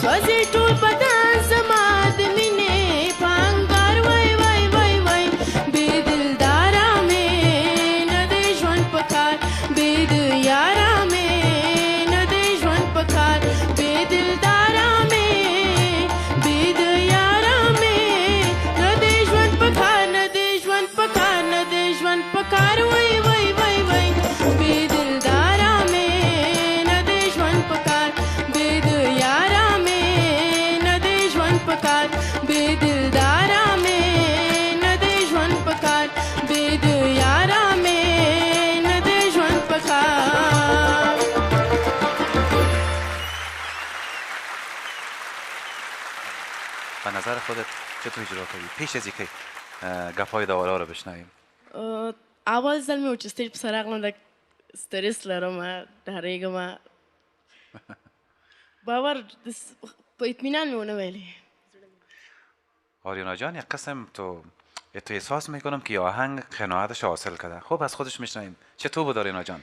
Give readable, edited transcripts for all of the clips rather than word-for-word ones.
سوځي ټول بدن زما د مینې په انګار وای وای وای وای بې دلداره مې نه دی ژوند په کار بې د یاره مې نه دی ژوند په کار بې دلداره مې بې د یاره مې نه دی ژوند په کار نه دی ژوند په کار نه دی ژوند په کار وای وای وای وای بې دلداره مې نه دی ژوند په کار بې د یاره مې نه دی ژوند په کار بې دلداره مې نه دی ژوند په کار بې د یاره مې نه دی ژوند په کار. به نظر خودت چطور اجرا کردی؟ پیش از اینکه گپ‌های داولا رو بشنویم. اول ځل مې و چې سټیج په سر راغلم لږ سترس لرم ډارېږم باور په اطمینان مې ونه ویلې. آریانا جان یک قسم تو احساس میکنم که آهنگ قناعتش حاصل کرده. خب از خودش میشنویم. چطور بود آریانا جان؟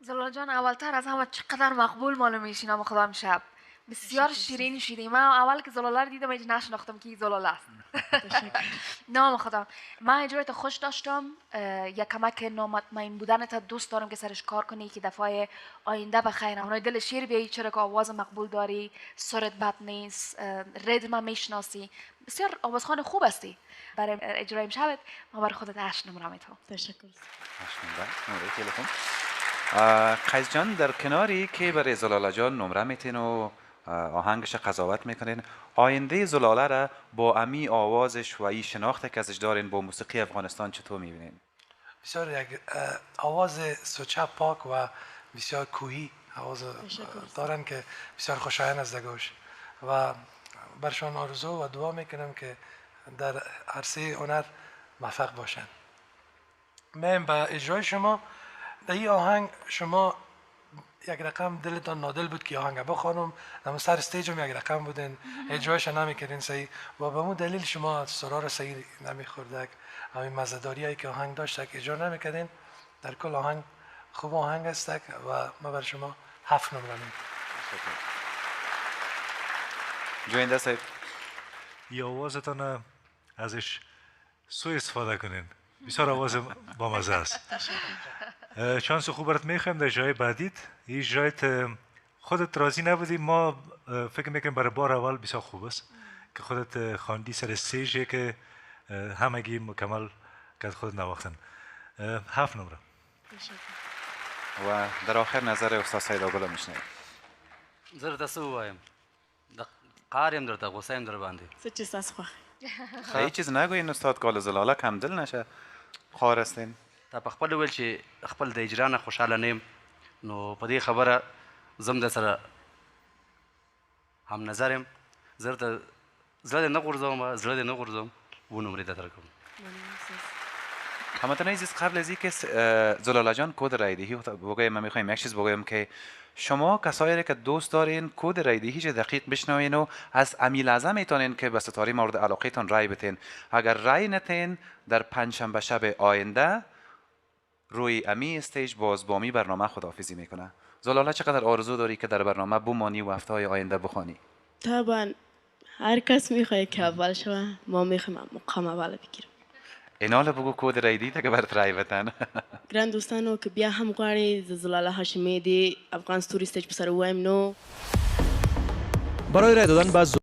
زلالا جان اولتر از همه چقدر مقبول معلوم میشینم خدا شب بسیار شیرین من اول که زلالا رو دیدم اینجا نشناختم که این زلالا است. نام خدا من اجرایت خوش داشتم. یک کمک نامطمئن بودنت دوست دارم که سرش کار کنی که دفعه آینده بخیر اونای دل شیر بیایی چرا که آواز مقبول داری سرت بد نیست ردم میشناسی بسیار آوازخوان خوب هستی. برای اجرای امشبت ما برای خودت 8 نمره میتونم. تشکر. 8 نمره تلفن. قیس جان در کناری که برای زلالا جان نمره میتین و آهنگش قضاوت میکنین آینده زلالا را با امی آوازش و این شناخته که ازش دارین با موسیقی افغانستان چطور میبینین؟ بسیار یک آواز سوچه پاک و بسیار کوهی آواز دارن که بسیار خوشایند است در گوش و برشان آرزو و دعا میکنم که در عرصه هنر موفق باشند. من با اجرای شما در این آهنگ شما یک رقم دلتان نادل بود که آهنگ بخوانم اما سر استیج هم یک رقم بودین اجرایش نمیکردین صحیح و به اون دلیل شما سرار صحیح نمیخورد همین مزه‌داری هایی که آهنگ داشت که اجرا نمیکردین در کل آهنگ خوب آهنگ است و ما بر شما 7 نمره میدم. جوینده صاحب این آوازتان ازش سوء استفاده کنین بسیار آواز با مزه است. شانس خوب برات میخوایم در جای بعدیت این جایت خودت راضی نبودی ما فکر میکنیم برای بار اول بسیار خوب است که خودت خواندی سر استیجی که همگی مکمل که خودت نواختن. 7 نمره. و در آخر نظر استاد سید آگل میشنویم. زر تاسو وایم د قاریم درته غوسه در باندې څه چې ستاسو خوښ هیڅ چیز نگوین استاد کال زلالا کم دل نشه خوار استین. تا په خپل ویل چې خپل د اجرا نه خوشاله نیم نو په دې خبره زم د سره هم نظرم زر ته زړه نه غورځوم و نمره ته درکوم. همتون عزیز قبل از اینکه زلالا جان کد رایدهی بگویم من میخوایم یک چیز بگویم که شما کسایی که دوست دارین کد رایدهی چه دقیق بشنوین و از امیل اعظم میتونین که به ستاره مورد علاقه تان رای بتین. اگر رای نتین در پنجشنبه شب آینده روی امی استیج بازبامی برنامه خداحافظی میکنه. زلالا چقدر آرزو داری که در برنامه بمانی و هفته های آینده بخوانی؟ طبعا هر کس میخواد که اول شوه ما میخوایم مقام اول بگیرم. اینال بگو کد رایدی تا که برات رای بتن. ګران دوستانو که بیا هم غواړئ د زلالا هاشمی د افغان ستوري سټیج په سر ووایم نو برای رای دادن به